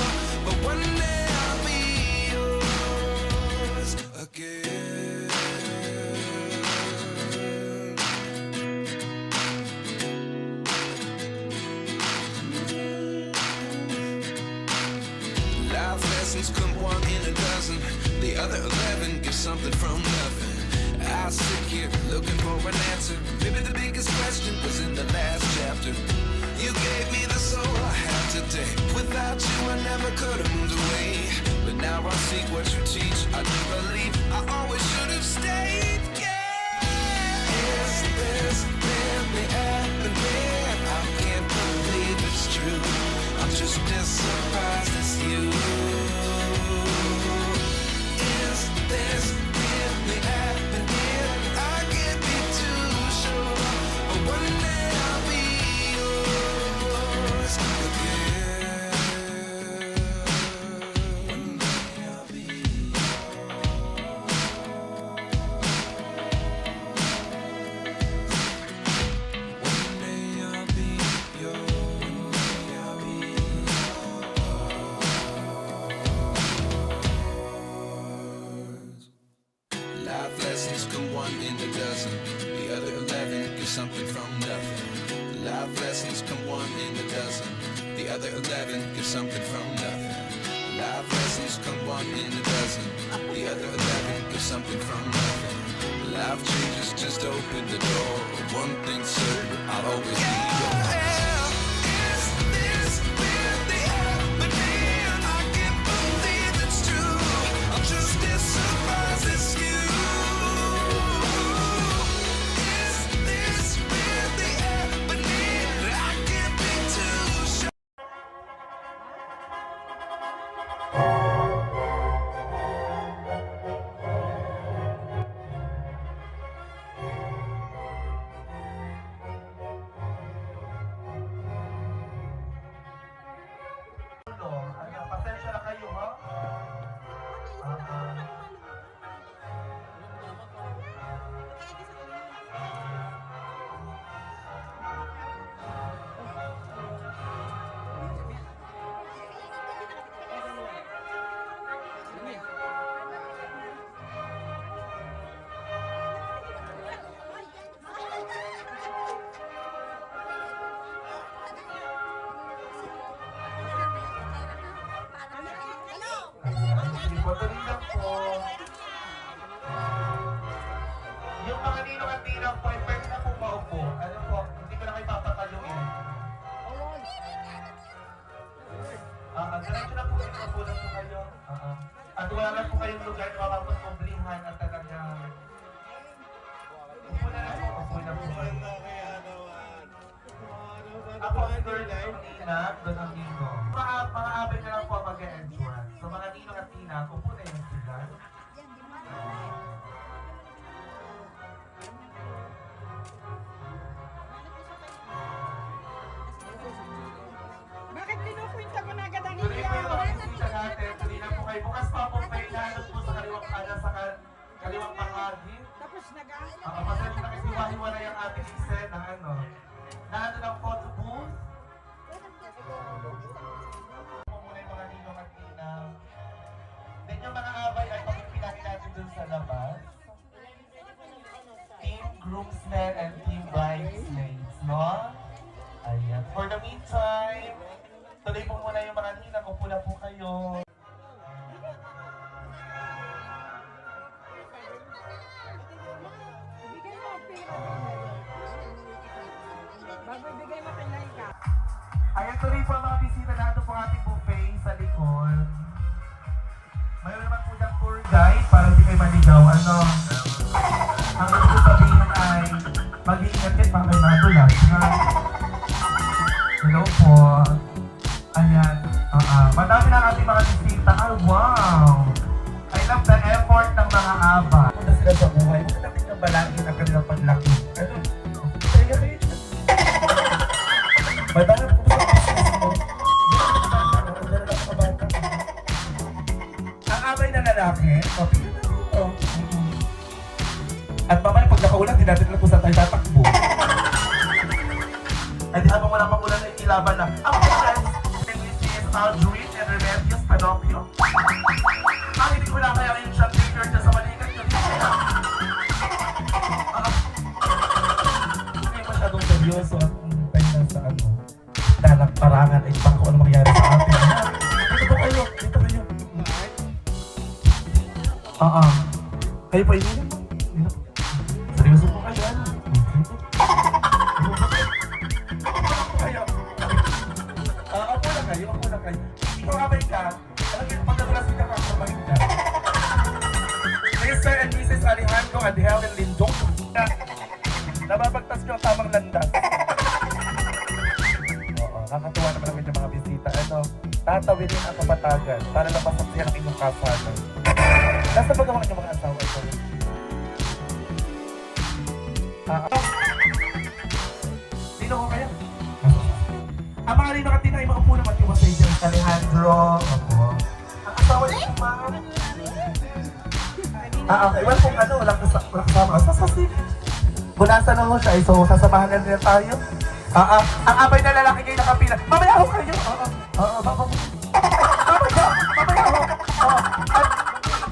but one day I'll be yours again. Life lessons come one in a dozen. The other 11 give something from nothing. I sit here looking for an answer. Maybe the biggest question was in the last chapter. You gave me the soul I have today. Without you I never could have moved away. But now I see what you teach. I do believe I always should have stayed. Yeah. Is this really happening? I can't believe it's true. I'm just as surprised as you. Is this really happening? I can't be too sure, but one day I'll be yours again. One day I'll be One day I'll be yours. One day I'll be yours. Life lessons come one in a dozen. The other 11 give something from nothing. Life lessons come one in a dozen. The other 11 give something from nothing. Life lessons come one in a dozen. The other 11 give something from nothing. Life changes just open the door. One thing's certain, I'll always be yours. Is this really happening? I can't believe it's true. I'm just as surprised as you. Is this really happening? I can't be too sure. Pasensya na kayo, ha? Patuloy lang po. Yung mga ninong at ninang po, pwede na po maupo. Ano po, hindi ko na kayo papataluin. Diretso na po kayo, mapunan po kayo. At wala na po kayong lugar na mapapagkumblihan at talagang... Upo na lang po, upo na po. Ako ang third ng ninang, doon ang ninong. Mga abay na lang po ang mag-entrance. So mga ninong at ninang, upo na yung sila. Bakit pinupunta mo na agad ang Tuloy po yung ilaw? mga bisita natin. Tuloy na po kayo. Bukas pa po kayo nahanap po sa kaliwang kanan sa kaliwang pangagi. Tapos nag-aaral. Pasensya na kasi hiwa-hiwalay ang ating eksena, ano. Nandun ang photo booth. Po muna yung mga ninong at ninang. Then yung mga abay ay pagpipinahin natin dun sa labas. Team groomsmen and team bridesmaids, no? Ayan. For the meantime, tuloy po muna yung mga ninang. Upo na po kayo. Bigay mo, bago ibigay mo kay Laika. Ayan, tuloy po ang mga bisita natin po ating buffet sa likod. Mayroon naman po dyan tour guide para hindi kayo maligaw. Ano? Ang gusto sabihin ay mag-iingat kayo pa kayo magulat. Hello po. Ayan. Madami na ating mga bisita. Ay, wow! I love the effort ng mga aba. Punta sila sa buhay. Huwag natin ng balangin ang kanilang paglaki. Ano? Kaya kayo dyan. Madami po sa business mo. Ang abay na lalaki, mapili na ito. At mamaya pag nakaulan, hindi natin alam kung saan tayo tatakbo. Ay di habang wala pang ulan na ilaban na. Ang friends, and this is Aldrin and Remedios Panopio. Hindi ko na kaya yung shot picture dyan sa balikat yun. Hindi masyadong seryoso at tayo sa ano. Parangan ay baka kung ano mangyari sa atin. Dito kayo, dito kayo. Kayo pa ininom mo? Seryoso po kayo, ano? Kayo. Ako na kayo, ako na kayo. Ikaw abay ka, alam mo, pag nagulas ka kakamahin ka. Mr. and Mrs. Alejandro and Helen Lindong. Nababagtas nyo ang tamang landas. Nakakatuwa naman ang mga bisita. Ano, tatawinin ang kapatagan para napasok siya ng inyong kasada. Nasa pagawa niyo mga asawa ito? Sino ko kayo? Ang mga rin nakatina ay maupo naman yung masay dyan. Alejandro. Ako. Ang asawa niyo, mga... Okay. Well, kung ano, walang kasama. Sasasip. Bunasan na mo siya. So, sasamahan na nila tayo. Ang abay na lalaki kayo nakapila. Mamaya ako kayo. Mamaya ako.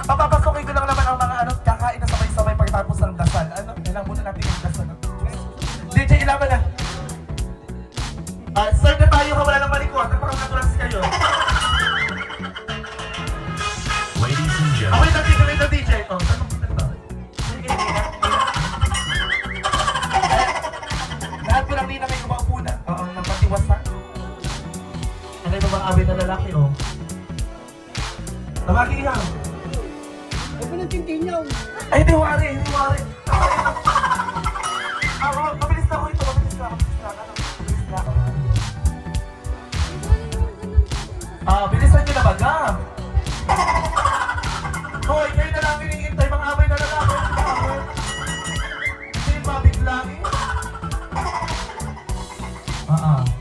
Papapasukin ko lang naman ang mga ano, kakain na sabay-sabay pagkatapos ng dasal. Ano? Kailangan muna natin yung dasal. DJ, ilaban na. Sir, na tayo ka wala ng malikot. Nagpakakatulas kayo. Ladies and gentlemen. Wait na DJ. Saan mo punta ito? Lahat ko lang din na may kumaupo na. Napatiwasan. Ano yung mga abay na lalaki, oh? Tawagin niya. Ay, pinagtintin niyo. Ay, hindi wari. Mabilis na ko ito. Mabilis na. Bilisan niyo na baga. Hoy, kayo na lang hinihintay mga abay na lalaki. Hindi mabiglain.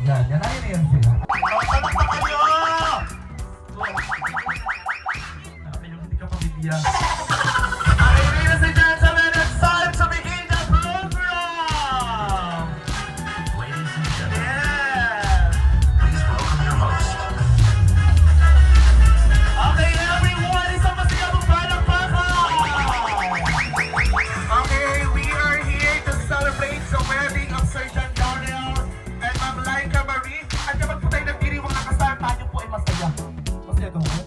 Yan. Ayun yan sila. Tatak kayo! Hindi ka pabibigyan. Okay, ladies and gentlemen, it's time to begin the program! Ladies and gentlemen, Yeah! please welcome your host. Okay, everyone, isang masigabong palakpakan! Okay, we are here to celebrate the wedding of Sergeant Darnell and Ma'am Laika Marie. At kapag po tayo nagdiriwang nakasal, tayo po ay masaya. Masaya daw ko?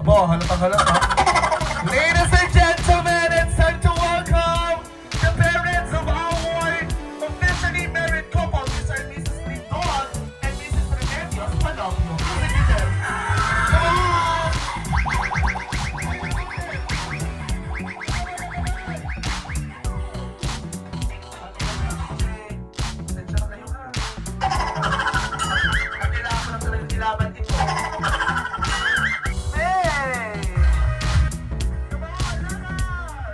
Abo, halata. Ladies and gentlemen, it's time to welcome the parents of our officially married couple, Mr. and Mrs. Lindon and Mrs. Remedios Panopio. Come on! Sensya na kayo, ha? At kailangan ko lang talagang ilaban ito. Hey! Come on, lakas!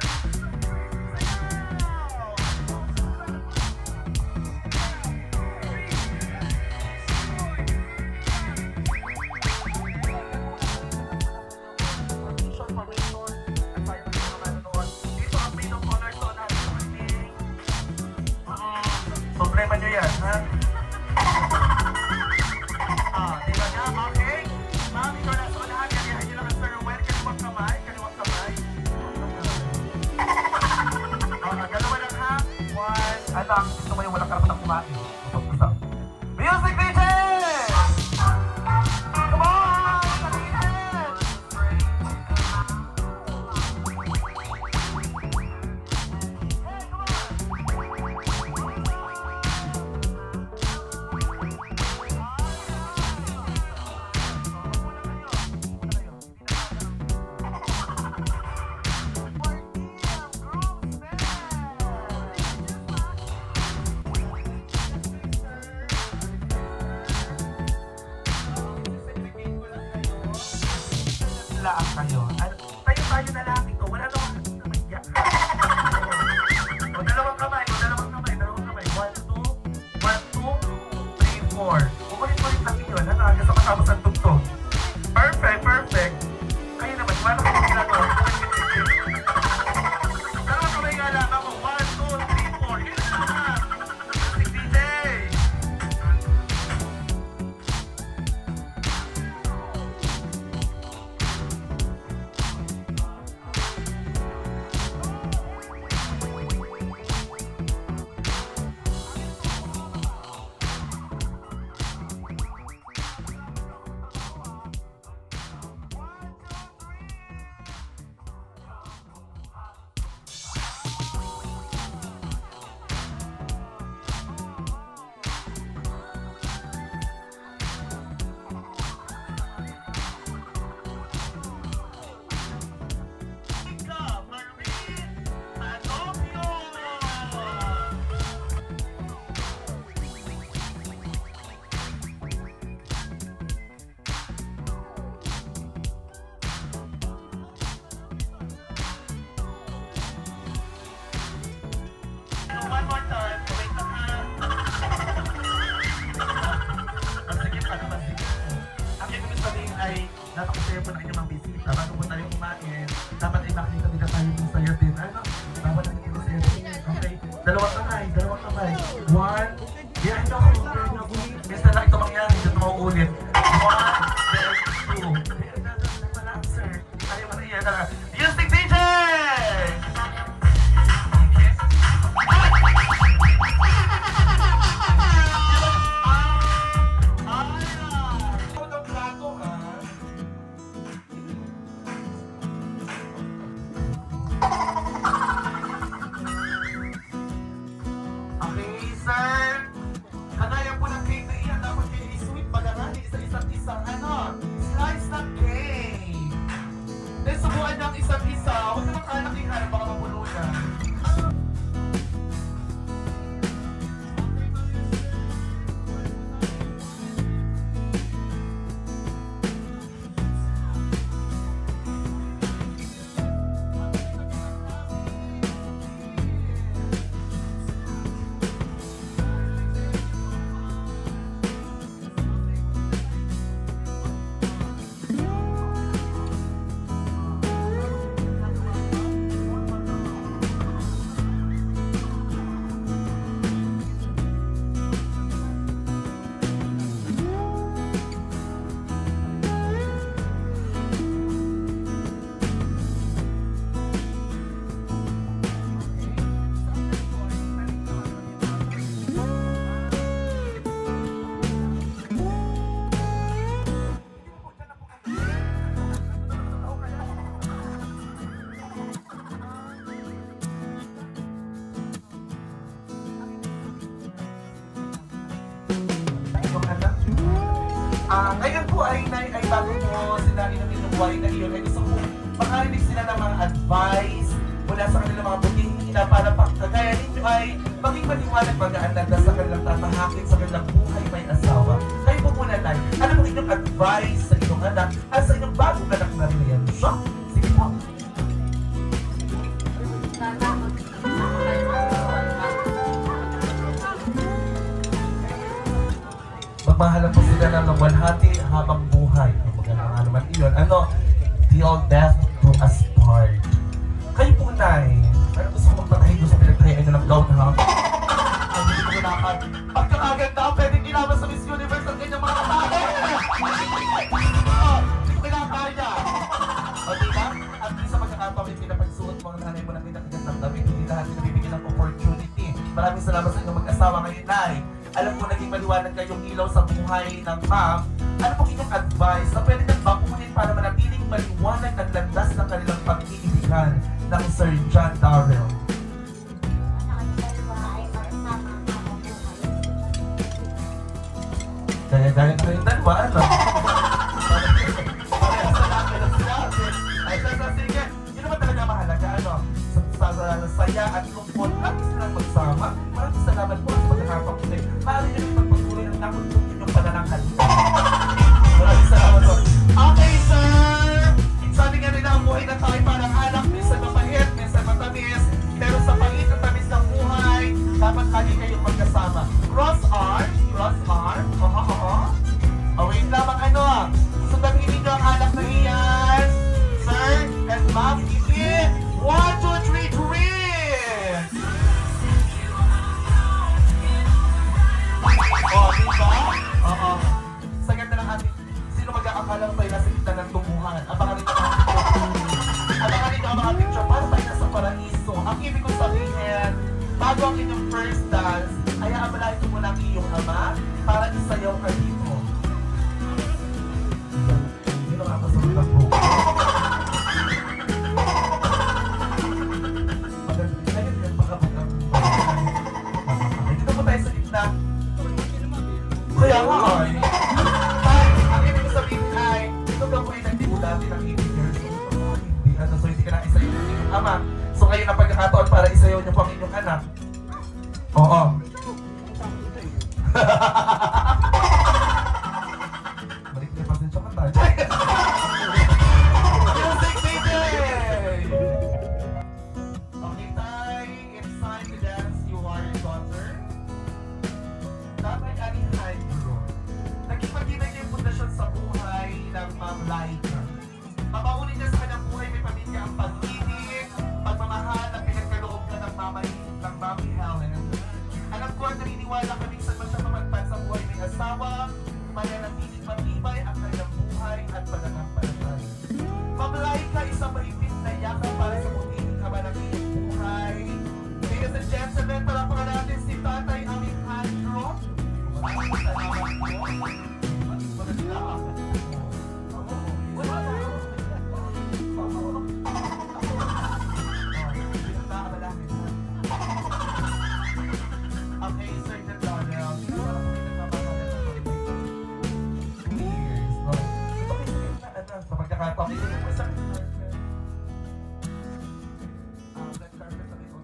Problema nyo yan, ha? Diba niya? Okay? Ma'am, ikaw na sa lahat. Kalihan nyo lang ang Sir Ruel. Kaliwang kamay. Dalawa lang, ha? One. Alam, gusto mo yung walang karapatang kumain. Usap. Music, DJ! Come on! Kalihan! lang kayo. Tayo na lang ito. Wala naman namaya. O, dalawang kamay. 1, 2, 3, 4. Ulit lang yun. Hanggang sa matapos ang tugtog. Perfect. Kayo naman, paano kayo ginagawa? Dalawang kamay nga lang ako. 1, 2, 3, 4. Yun lang. Si DJ. One more time. Wait lang ha. Sige, sige. Ang ibig sabihin ay napakasaya po na inyong mga bisita. Bago po tayo kumain, dapat ay makikita nila tayo ng saya din. Ano? Dapat ay makikita saya din. Okay. Dalawang kamay. 1. Yan ako. Minsan lang ito mangyari. Dito mauulit. 1, 2. Wala, sir. Ayaw mo na yan. Music DJ! Okay, sir. Kagaya po ng cake na iyan, dapat kayo i-sweet pagkarani sa isa't isang slice ng cake. Then subukan ng isa't isa. Huwag naman kanakihan, baka mapuno na. Ngayon po ay bago mo sila inumin wine na iyon, ay gusto ko makarinig sila ng mga advice mula sa kanilang mga buting ina para kagaya ninyo ay maging maliwanag mag-aananda sa kanilang tatahakin sa kanilang buhay may asawa. Kayo po muna tayo. Ano po inyong advice sa inyong anak at sa inyong bagong anak na riyan? So, sige po. Magmahalan po sila ng walhati habang buhay. Ang magandang nga naman iyon. Till death do us part. Kayo po, Nay. Ano gusto ko magpatahin doon sa pinagtahian nyo ng gown, ha? Ang hindi ko naman. Pagkakaganda ang pwedeng ginawa sa Miss Universe ang ganyang mga kapatid. Hindi ko kinakaya. O diba? At least sa pagkakataon yung pinapagsuot mo ang nanay mo na kinakaganda ng damit. Hindi lahat pinabibigyan ng opportunity. Maraming salamat sa inyong mag-asawa ngayon, Nay. Alam ko naging maliwanag kayong ilaw sa buhay ng ma'am. Ano po inyong advice na pwede nang bakunin para manatiling maliwanag ng landas ng kanilang pag-iibigan ng Sir John Darrell? Dahil na kayong dalawa, ano? Ay, sige. Yun naman talaga mahalaga, ano? Sa saya at lungkot, lagi silang magsama. Maraming salamat po sa pagkakapakulit. Maaari nyo rin magpatuloy ng nakot yung pananangkat. Maraming salamat po. Oo. Balik na pasensya ka tayo. Music DJ! Okay, Tay, it's time to dance. You are your daughter. Tatay Ani Hydro. Nagipag-ibig yung pundasyon sa buhay ng Ma'am Laika. Mapaunin niya sa kanyang buhay may pamilya ang pag-ibig, pagmamahal na pinagkaloob na ng Mami Helen. Alam ko at naniniwala ka minsan man siya mamagpan sa buhay may asawa, mananatiling matibay ang kanyang buhay at pananampalatay. Ma'am Laika, isang mahigpit na yakap para sa muling kamanaging buhay. Ladies and gentlemen, palapakan natin si Tatay Ani Hydro. Salamat po. Okay, Sir Daniel. Sa pagkakataon, ito po sa red carpet sa likod.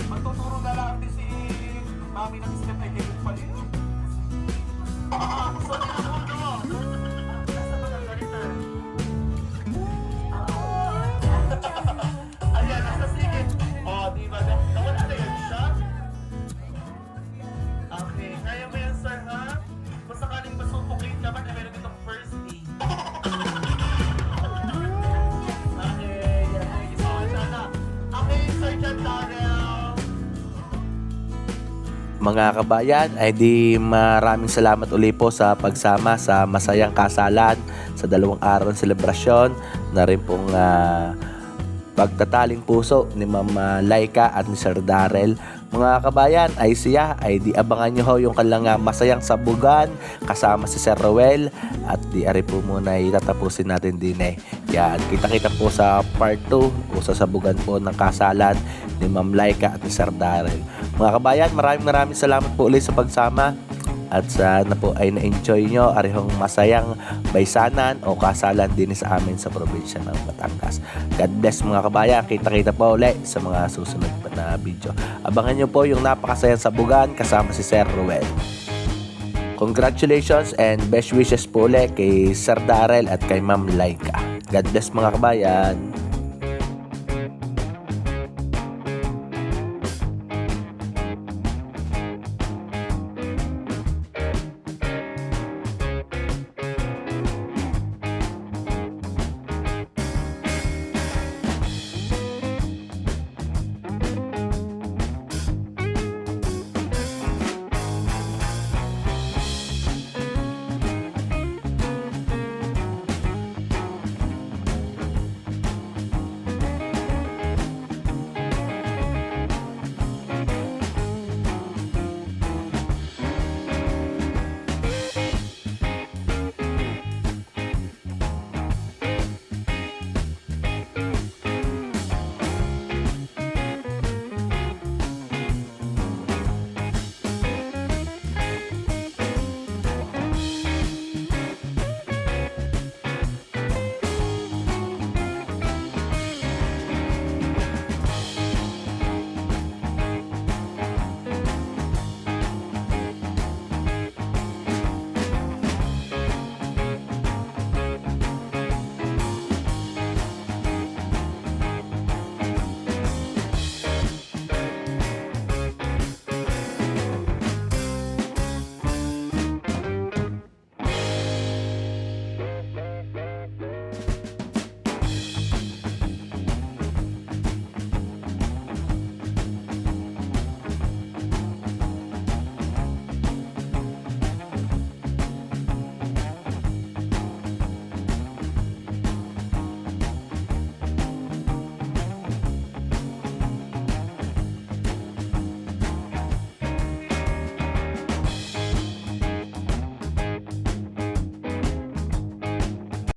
Magtuturo na lang din si Mami ng step ay kayo pa rin. So, nasa magagalitan. Ayan, nasa sigit. O, di ba? Nawala na yan siya? Okay, kaya mo yan, sir, ha? Kung sakaling masuffocate naman, ay meron itong first aid. Okay, yan. Thank you so much, Ana. Okay, Sir John Daniel. Mga kabayan, ay di maraming salamat uli po sa pagsama sa masayang kasalan sa 2 araw ng selebrasyon na rin pong pagtataling puso ni Ma'am Laika at ni Sir Darrell. Mga kabayan, ay siya ay di abangan nyo ho yung kanilang masayang sabugan kasama si Sir Roel at di ari po muna itatapusin natin din Yan, kita-kita po sa part 2 o sa sabugan po ng kasalan ni Ma'am Laika at ni Sir Darrell. Mga kabayan, maraming salamat po ulit sa pagsama at sana po ay na-enjoy nyo arihong masayang baysanan o kasalan din sa amin sa probinsya ng Batangas. God bless mga kabayan, kita-kita po ulit sa mga susunod pa na video. Abangan nyo po yung napakasayang sabugan kasama si Sir Ruel. Congratulations and best wishes po ulit kay Sir Darrell at kay Ma'am Laika. God bless mga kabayan.